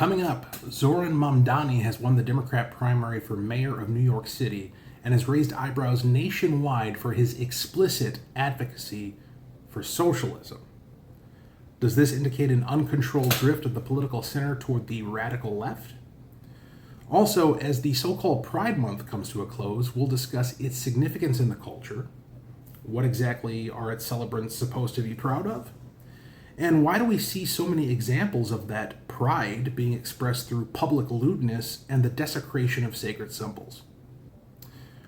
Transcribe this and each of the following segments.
Coming up, Zohran Mamdani has won the Democrat primary for mayor of New York City and has raised eyebrows nationwide for his explicit advocacy for socialism. Does this indicate an uncontrolled drift of the political center toward the radical left? Also, as the so-called Pride Month comes to a close, we'll discuss its significance in the culture. What exactly are its celebrants supposed to be proud of? And why do we see so many examples of that pride being expressed through public lewdness and the desecration of sacred symbols?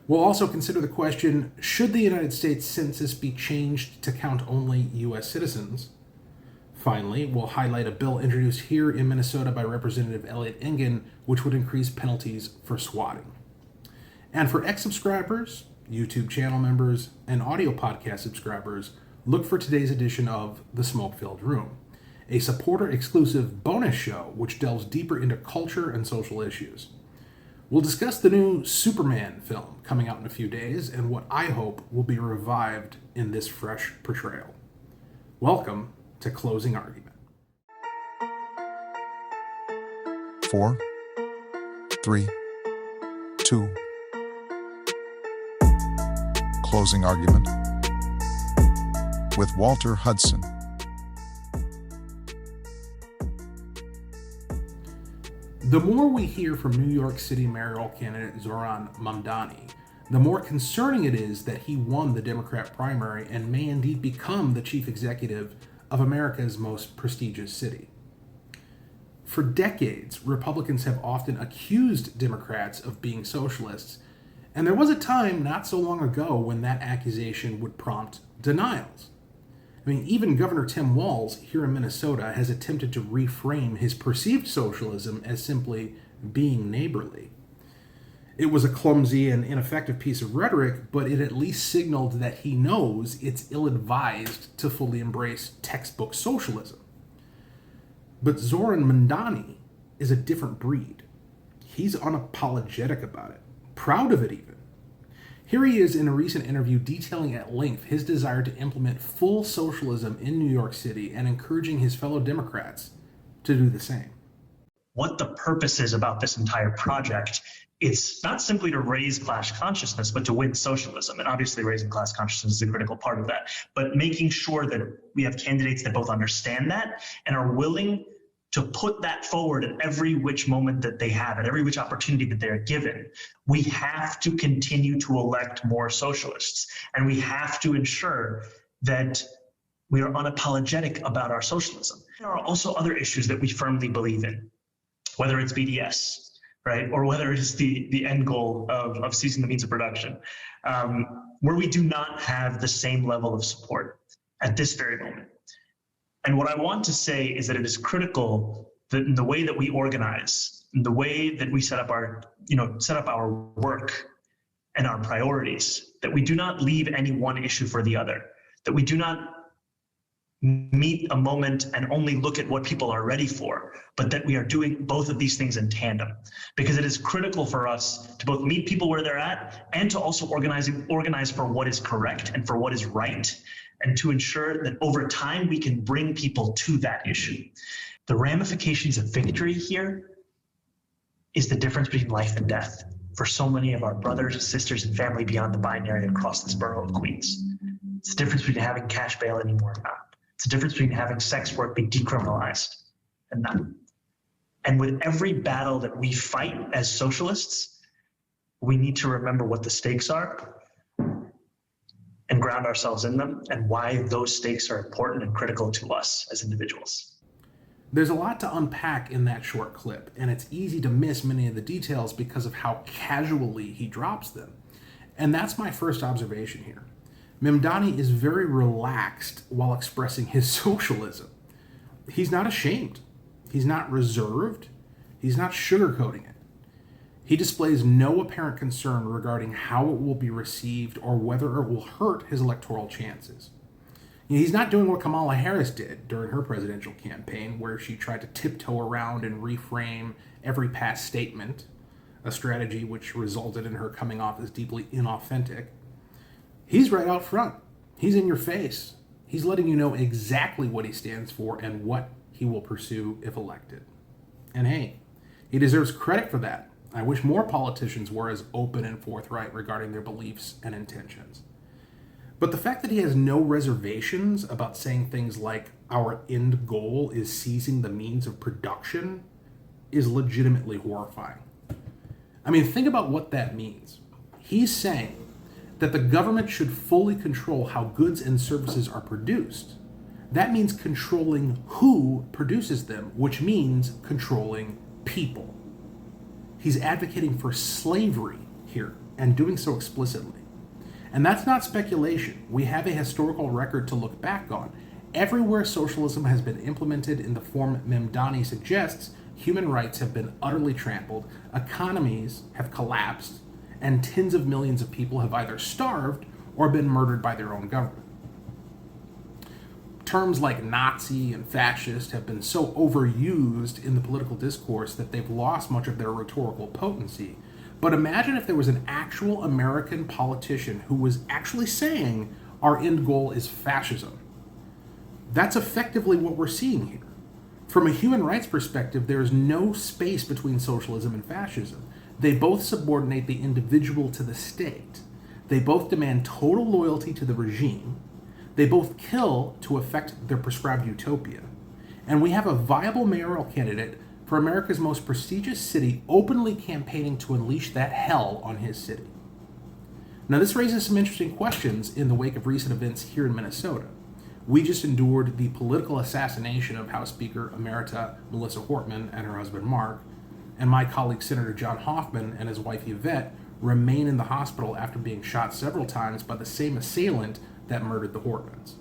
We'll also consider the question, should the United States Census be changed to count only U.S. citizens? Finally, we'll highlight a bill introduced here in Minnesota by Representative Elliot Engen, which would increase penalties for swatting. And for X subscribers, YouTube channel members, and audio podcast subscribers, look for today's edition of The Smoke-Filled Room, a supporter-exclusive bonus show which delves deeper into culture and social issues. We'll discuss the new Superman film coming out in a few days and what I hope will be revived in this fresh portrayal. Welcome to Closing Argument. 4, 3, 2. Closing Argument with Walter Hudson. The more we hear from New York City mayoral candidate Zohran Mamdani, the more concerning it is that he won the Democrat primary and may indeed become the chief executive of America's most prestigious city. For decades, Republicans have often accused Democrats of being socialists, and there was a time not so long ago when that accusation would prompt denials. I mean, even Governor Tim Walz here in Minnesota has attempted to reframe his perceived socialism as simply being neighborly. It was a clumsy and ineffective piece of rhetoric, but it at least signaled that he knows it's ill-advised to fully embrace textbook socialism. But Zohran Mamdani is a different breed. He's unapologetic about it, proud of it even. Here he is in a recent interview detailing at length his desire to implement full socialism in New York City and encouraging his fellow Democrats to do the same. What the purpose is about this entire project, it's not simply to raise class consciousness, but to win socialism. And obviously raising class consciousness is a critical part of that. But making sure that we have candidates that both understand that and are willing to put that forward at every which moment that they have, at every which opportunity that they're given. We have to continue to elect more socialists, and we have to ensure that we are unapologetic about our socialism. There are also other issues that we firmly believe in, whether it's BDS, right, or whether it is the end goal of ceasing the means of production, where we do not have the same level of support at this very moment. And what I want to say is that it is critical that in the way that we organize, in the way that we set up our work and our priorities, that we do not leave any one issue for the other, that we do not meet a moment and only look at what people are ready for, but that we are doing both of these things in tandem. Because it is critical for us to both meet people where they're at and to also organize for what is correct and for what is right, and to ensure that over time we can bring people to that issue. The ramifications of victory here is the difference between life and death for so many of our brothers, sisters, and family beyond the binary across this borough of Queens. It's the difference between having cash bail anymore or not. It's the difference between having sex work be decriminalized and not. And with every battle that we fight as socialists, we need to remember what the stakes are and ground ourselves in them and why those stakes are important and critical to us as individuals. There's a lot to unpack in that short clip, and it's easy to miss many of the details because of how casually he drops them. And that's my first observation here. Mamdani is very relaxed while expressing his socialism. He's not ashamed. He's not reserved. He's not sugarcoating it. He displays no apparent concern regarding how it will be received or whether it will hurt his electoral chances. He's not doing what Kamala Harris did during her presidential campaign, where she tried to tiptoe around and reframe every past statement, a strategy which resulted in her coming off as deeply inauthentic. He's right out front. He's in your face. He's letting you know exactly what he stands for and what he will pursue if elected. And hey, he deserves credit for that. I wish more politicians were as open and forthright regarding their beliefs and intentions. But the fact that he has no reservations about saying things like, our end goal is seizing the means of production, is legitimately horrifying. I mean, think about what that means. He's saying that the government should fully control how goods and services are produced. That means controlling who produces them, which means controlling people. He's advocating for slavery here, and doing so explicitly. And that's not speculation. We have a historical record to look back on. Everywhere socialism has been implemented in the form Mamdani suggests, human rights have been utterly trampled, economies have collapsed, and tens of millions of people have either starved or been murdered by their own government. Terms like Nazi and fascist have been so overused in the political discourse that they've lost much of their rhetorical potency. But imagine if there was an actual American politician who was actually saying our end goal is fascism. That's effectively what we're seeing here. From a human rights perspective, there is no space between socialism and fascism. They both subordinate the individual to the state. They both demand total loyalty to the regime. They both kill to effect their prescribed utopia. And we have a viable mayoral candidate for America's most prestigious city openly campaigning to unleash that hell on his city. Now, this raises some interesting questions in the wake of recent events here in Minnesota. We just endured the political assassination of House Speaker Emerita Melissa Hortman and her husband Mark, and my colleague Senator John Hoffman and his wife Yvette remain in the hospital after being shot several times by the same assailant that murdered the Hortmans.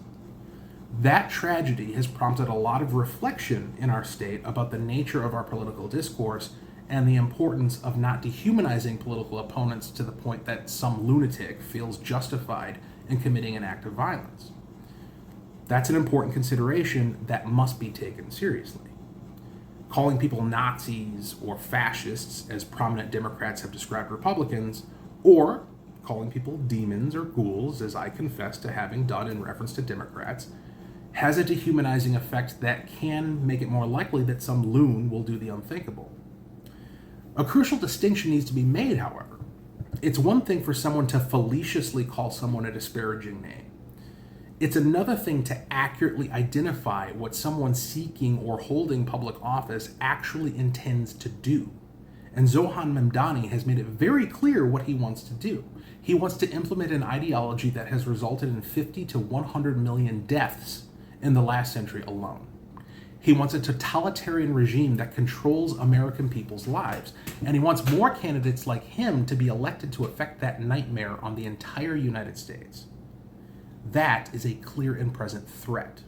That tragedy has prompted a lot of reflection in our state about the nature of our political discourse and the importance of not dehumanizing political opponents to the point that some lunatic feels justified in committing an act of violence. That's an important consideration that must be taken seriously. Calling people Nazis or fascists, as prominent Democrats have described Republicans, or calling people demons or ghouls, as I confess to having done in reference to Democrats, has a dehumanizing effect that can make it more likely that some loon will do the unthinkable. A crucial distinction needs to be made, however. It's one thing for someone to fallaciously call someone a disparaging name. It's another thing to accurately identify what someone seeking or holding public office actually intends to do. And Zohran Mamdani has made it very clear what he wants to do. He wants to implement an ideology that has resulted in 50 to 100 million deaths in the last century alone. He wants a totalitarian regime that controls American people's lives. And he wants more candidates like him to be elected to effect that nightmare on the entire United States. That is a clear and present threat.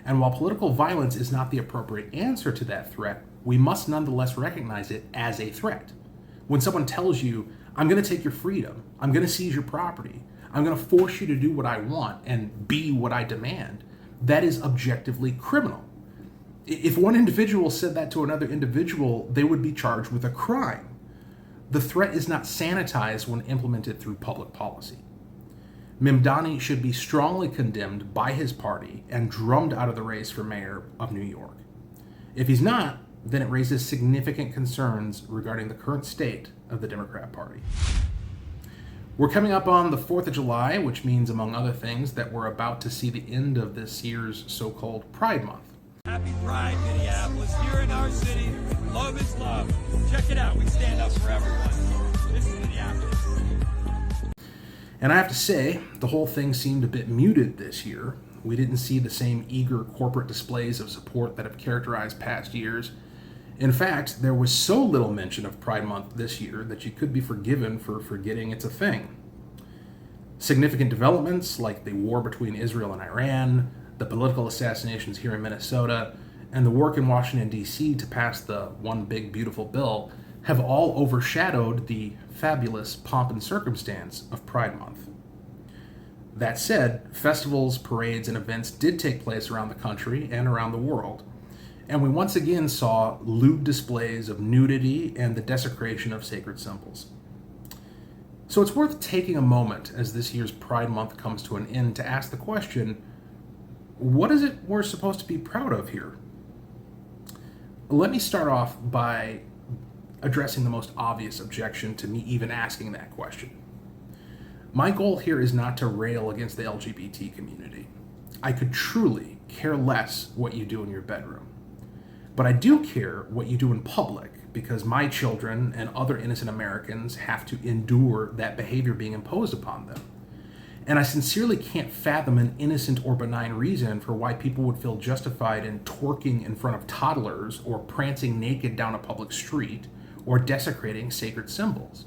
And while political violence is not the appropriate answer to that threat, we must nonetheless recognize it as a threat. When someone tells you, I'm going to take your freedom, I'm going to seize your property, I'm going to force you to do what I want and be what I demand, that is objectively criminal. If one individual said that to another individual, they would be charged with a crime. The threat is not sanitized when implemented through public policy. Mamdani should be strongly condemned by his party and drummed out of the race for mayor of New York. If he's not, then it raises significant concerns regarding the current state of the Democrat Party. We're coming up on the 4th of July, which means, among other things, that we're about to see the end of this year's so-called Pride Month. Happy Pride, Minneapolis, here in our city. Love is love. Check it out. We stand up for everyone. This is Minneapolis. And I have to say, the whole thing seemed a bit muted this year. We didn't see the same eager corporate displays of support that have characterized past years. In fact, there was so little mention of Pride Month this year that you could be forgiven for forgetting it's a thing. Significant developments like the war between Israel and Iran, the political assassinations here in Minnesota, and the work in Washington, D.C. to pass the One Big Beautiful Bill have all overshadowed the fabulous pomp and circumstance of Pride Month. That said, festivals, parades, and events did take place around the country and around the world, and we once again saw lewd displays of nudity and the desecration of sacred symbols. So it's worth taking a moment as this year's Pride Month comes to an end to ask the question, what is it we're supposed to be proud of here? Let me start off by addressing the most obvious objection to me even asking that question. My goal here is not to rail against the LGBT community. I could truly care less what you do in your bedroom. But I do care what you do in public, because my children and other innocent Americans have to endure that behavior being imposed upon them. And I sincerely can't fathom an innocent or benign reason for why people would feel justified in twerking in front of toddlers, or prancing naked down a public street, or desecrating sacred symbols.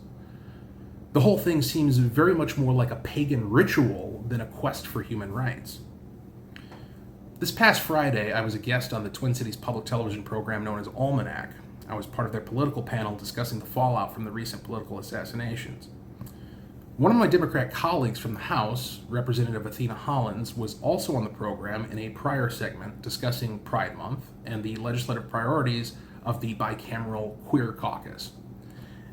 The whole thing seems very much more like a pagan ritual than a quest for human rights. This past Friday, I was a guest on the Twin Cities public television program known as Almanac. I was part of their political panel discussing the fallout from the recent political assassinations. One of my Democrat colleagues from the House, Representative Athena Hollins, was also on the program in a prior segment discussing Pride Month and the legislative priorities of the bicameral Queer Caucus.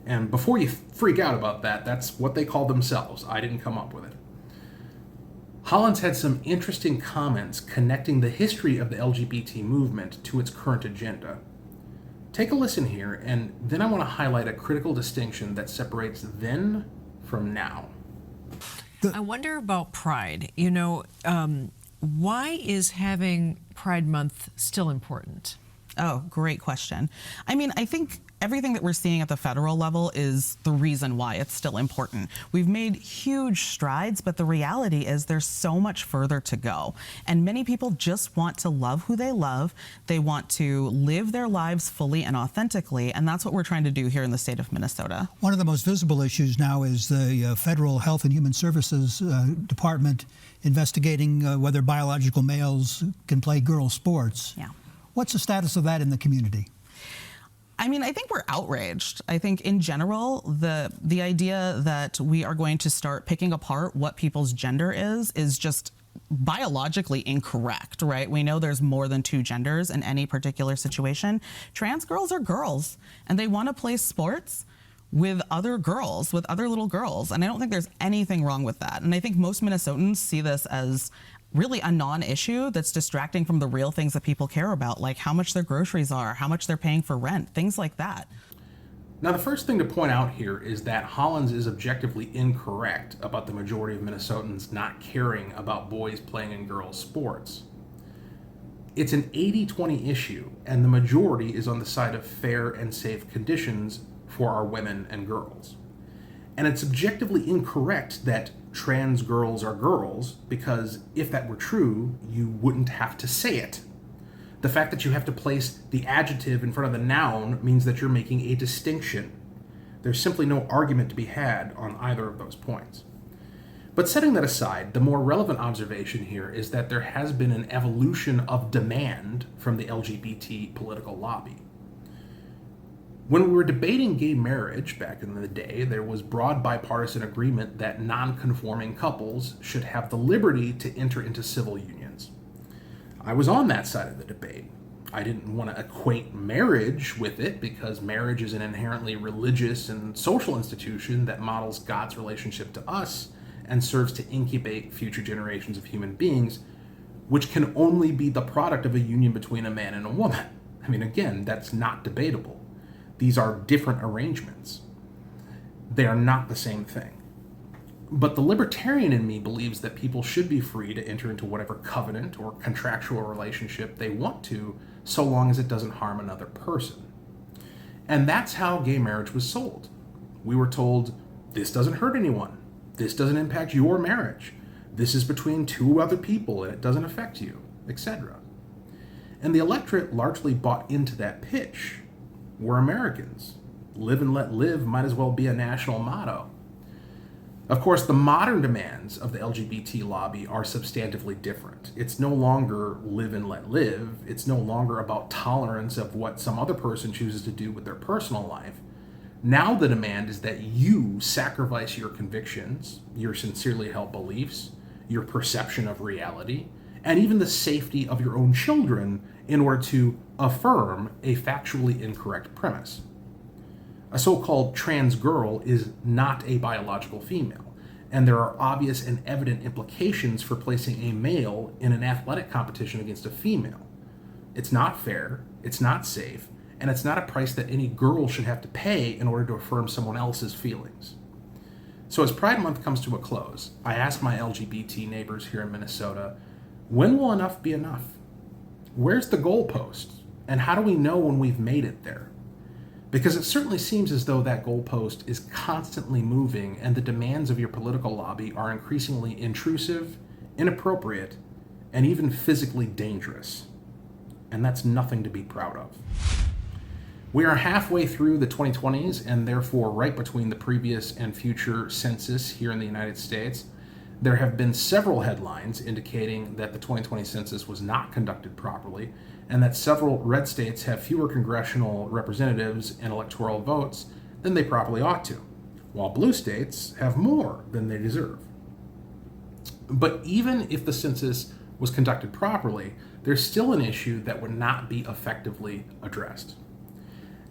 And before you freak out about that, that's what they call themselves. I didn't come up with it. Hollins had some interesting comments connecting the history of the LGBT movement to its current agenda. Take a listen here, and then I want to highlight a critical distinction that separates then from now. I wonder about Pride. Why is having Pride Month still important? Oh, great question. I mean, I think everything that we're seeing at the federal level is the reason why it's still important. We've made huge strides, but the reality is there's so much further to go. And many people just want to love who they love. They want to live their lives fully and authentically, and that's what we're trying to do here in the state of Minnesota. One of the most visible issues now is the Federal Health and Human Services Department investigating whether biological males can play girls' sports. Yeah. What's the status of that in the community? I mean, I think we're outraged. I think in general, the idea that we are going to start picking apart what people's gender is just biologically incorrect, right? We know there's more than two genders in any particular situation. Trans girls are girls, and they want to play sports with other girls, with other little girls. And I don't think there's anything wrong with that. And I think most Minnesotans see this as really a non-issue that's distracting from the real things that people care about, like how much their groceries are, how much they're paying for rent, things like that. Now, the first thing to point out here is that Hollins is objectively incorrect about the majority of Minnesotans not caring about boys playing in girls' sports. It's an 80-20 issue, and the majority is on the side of fair and safe conditions for our women and girls. And it's objectively incorrect that trans girls are girls, because if that were true, you wouldn't have to say it. The fact that you have to place the adjective in front of the noun means that you're making a distinction. There's simply no argument to be had on either of those points. But setting that aside, the more relevant observation here is that there has been an evolution of demand from the LGBT political lobby. When we were debating gay marriage back in the day, there was broad bipartisan agreement that non-conforming couples should have the liberty to enter into civil unions. I was on that side of the debate. I didn't want to equate marriage with it, because marriage is an inherently religious and social institution that models God's relationship to us and serves to incubate future generations of human beings, which can only be the product of a union between a man and a woman. I mean, again, that's not debatable. These are different arrangements. They are not the same thing. But the libertarian in me believes that people should be free to enter into whatever covenant or contractual relationship they want to, so long as it doesn't harm another person. And that's how gay marriage was sold. We were told, this doesn't hurt anyone. This doesn't impact your marriage. This is between two other people and it doesn't affect you, etc. And the electorate largely bought into that pitch. We're Americans. Live and let live might as well be a national motto. Of course, the modern demands of the LGBT lobby are substantively different. It's no longer live and let live. It's no longer about tolerance of what some other person chooses to do with their personal life. Now the demand is that you sacrifice your convictions, your sincerely held beliefs, your perception of reality, and even the safety of your own children in order to affirm a factually incorrect premise. A so-called trans girl is not a biological female, and there are obvious and evident implications for placing a male in an athletic competition against a female. It's not fair, it's not safe, and it's not a price that any girl should have to pay in order to affirm someone else's feelings. So as Pride Month comes to a close, I ask my LGBT neighbors here in Minnesota, when will enough be enough? Where's the goalpost? And how do we know when we've made it there? Because it certainly seems as though that goalpost is constantly moving and the demands of your political lobby are increasingly intrusive, inappropriate, and even physically dangerous. And that's nothing to be proud of. We are halfway through the 2020s and therefore right between the previous and future census here in the United States. There have been several headlines indicating that the 2020 census was not conducted properly and that several red states have fewer congressional representatives and electoral votes than they probably ought to, while blue states have more than they deserve. But even if the census was conducted properly, there's still an issue that would not be effectively addressed.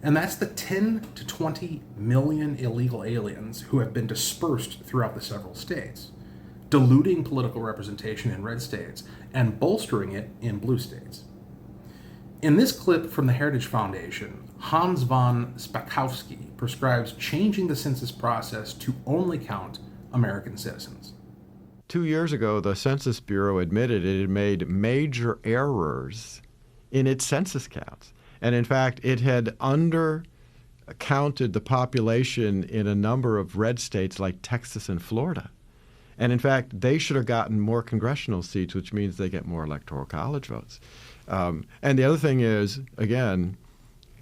And that's the 10 to 20 million illegal aliens who have been dispersed throughout the several states, diluting political representation in red states and bolstering it in blue states. In this clip from the Heritage Foundation, Hans von Spakovsky prescribes changing the census process to only count American citizens. 2 years ago, the Census Bureau admitted it had made major errors in its census counts. And in fact, it had undercounted the population in a number of red states like Texas and Florida. And in fact, they should have gotten more congressional seats, which means they get more electoral college votes. And the other thing is, again,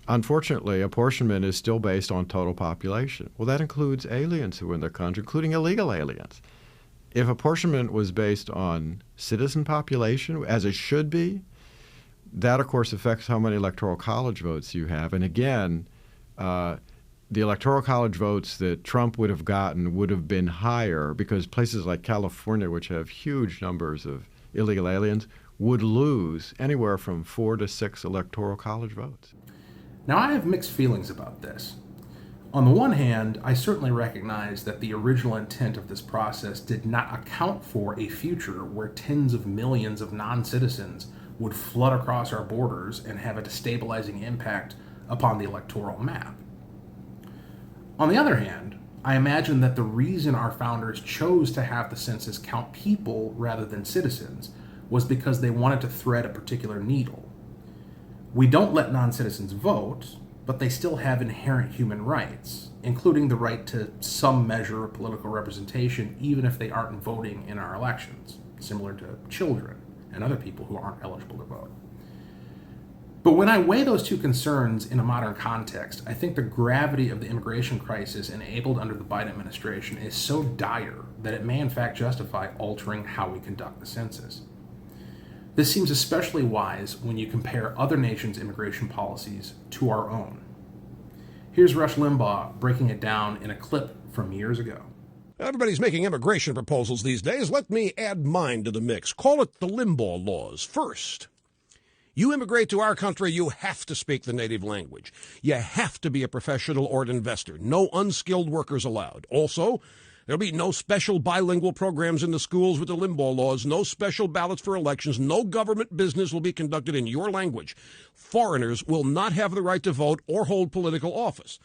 unfortunately, apportionment is still based on total population. Well, that includes aliens who are in the country, including illegal aliens. If apportionment was based on citizen population, as it should be, that, of course, affects how many electoral college votes you have. And again, the electoral college votes that Trump would have gotten would have been higher because places like California, which have huge numbers of illegal aliens, would lose anywhere from 4 to 6 electoral college votes. Now, I have mixed feelings about this. On the one hand, I certainly recognize that the original intent of this process did not account for a future where tens of millions of non-citizens would flood across our borders and have a destabilizing impact upon the electoral map. On the other hand, I imagine that the reason our founders chose to have the census count people rather than citizens was because they wanted to thread a particular needle. We don't let non-citizens vote, but they still have inherent human rights, including the right to some measure of political representation, even if they aren't voting in our elections, similar to children and other people who aren't eligible to vote. But when I weigh those two concerns in a modern context, I think the gravity of the immigration crisis enabled under the Biden administration is so dire that it may in fact justify altering how we conduct the census. This seems especially wise when you compare other nations' immigration policies to our own. Here's Rush Limbaugh breaking it down in a clip from years ago. Everybody's making immigration proposals these days. Let me add mine to the mix. Call it the Limbaugh laws. First, you immigrate to our country, you have to speak the native language. You have to be a professional or an investor. No unskilled workers allowed. Also, there'll be no special bilingual programs in the schools with the Limbaugh laws, no special ballots for elections, no government business will be conducted in your language. Foreigners will not have the right to vote or hold political office.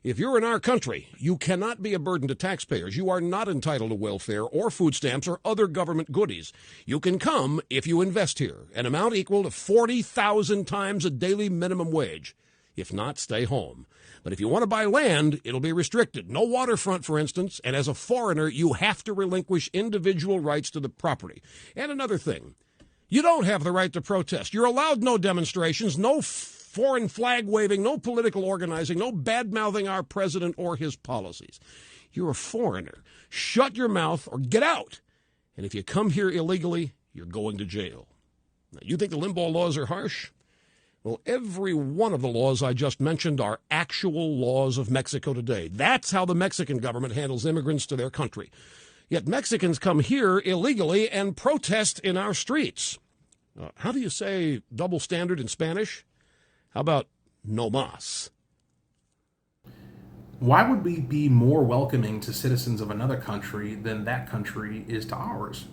If you're in our country, you cannot be a burden to taxpayers. You are not entitled to welfare or food stamps or other government goodies. You can come if you invest here, an amount equal to 40,000 times a daily minimum wage. If not, stay home. But if you want to buy land, it'll be restricted. No waterfront, for instance, and as a foreigner, you have to relinquish individual rights to the property. And another thing, you don't have the right to protest. You're allowed no demonstrations, no foreign flag waving, no political organizing, no bad-mouthing our president or his policies. You're a foreigner. Shut your mouth or get out. And if you come here illegally, you're going to jail. Now, you think the Limbaugh laws are harsh? Well, every one of the laws I just mentioned are actual laws of Mexico today. That's how the Mexican government handles immigrants to their country. Yet Mexicans come here illegally and protest in our streets. How do you say double standard in Spanish? How about no mas? Why would we be more welcoming to citizens of another country than that country is to ours?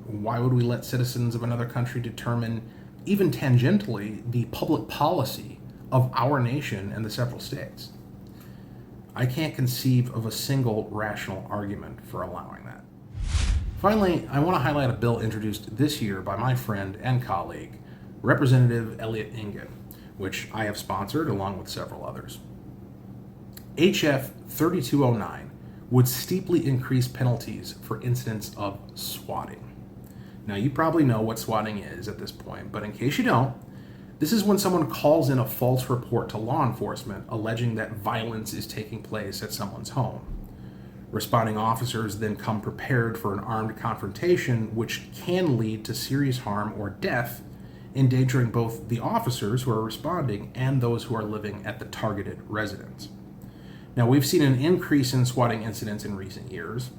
Why would we let citizens of another country determine, even tangentially, the public policy of our nation and the several states. I can't conceive of a single rational argument for allowing that. Finally, I want to highlight a bill introduced this year by my friend and colleague, Representative Elliot Engen, which I have sponsored along with several others. HF 3209 would steeply increase penalties for incidents of swatting. Now, you probably know what swatting is at this point, but in case you don't, this is when someone calls in a false report to law enforcement alleging that violence is taking place at someone's home. Responding officers then come prepared for an armed confrontation, which can lead to serious harm or death, endangering both the officers who are responding and those who are living at the targeted residence. Now, we've seen an increase in swatting incidents in recent years.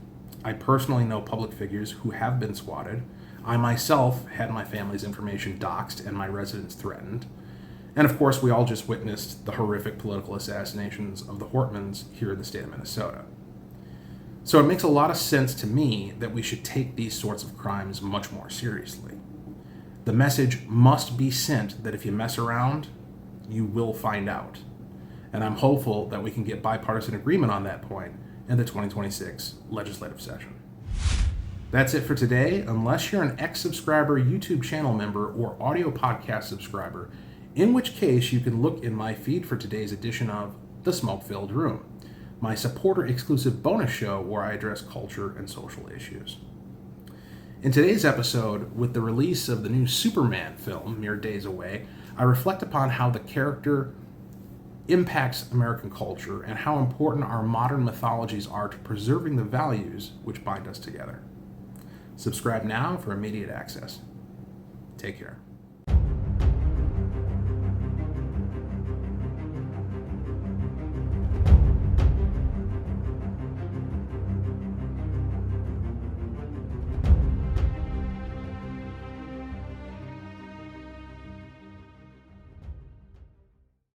I personally know public figures who have been swatted. I myself had my family's information doxxed and my residence threatened. And of course, we all just witnessed the horrific political assassinations of the Hortmans here in the state of Minnesota. So it makes a lot of sense to me that we should take these sorts of crimes much more seriously. The message must be sent that if you mess around, you will find out. And I'm hopeful that we can get bipartisan agreement on that point in the 2026 legislative session. That's it for today. Unless you're an ex-subscriber, YouTube channel member, or audio podcast subscriber, in which case you can look in my feed for today's edition of The Smoke-Filled Room, my supporter-exclusive bonus show where I address culture and social issues. In today's episode, with the release of the new Superman film mere days away, I reflect upon how the character impacts American culture and how important our modern mythologies are to preserving the values which bind us together. Subscribe now for immediate access. Take care.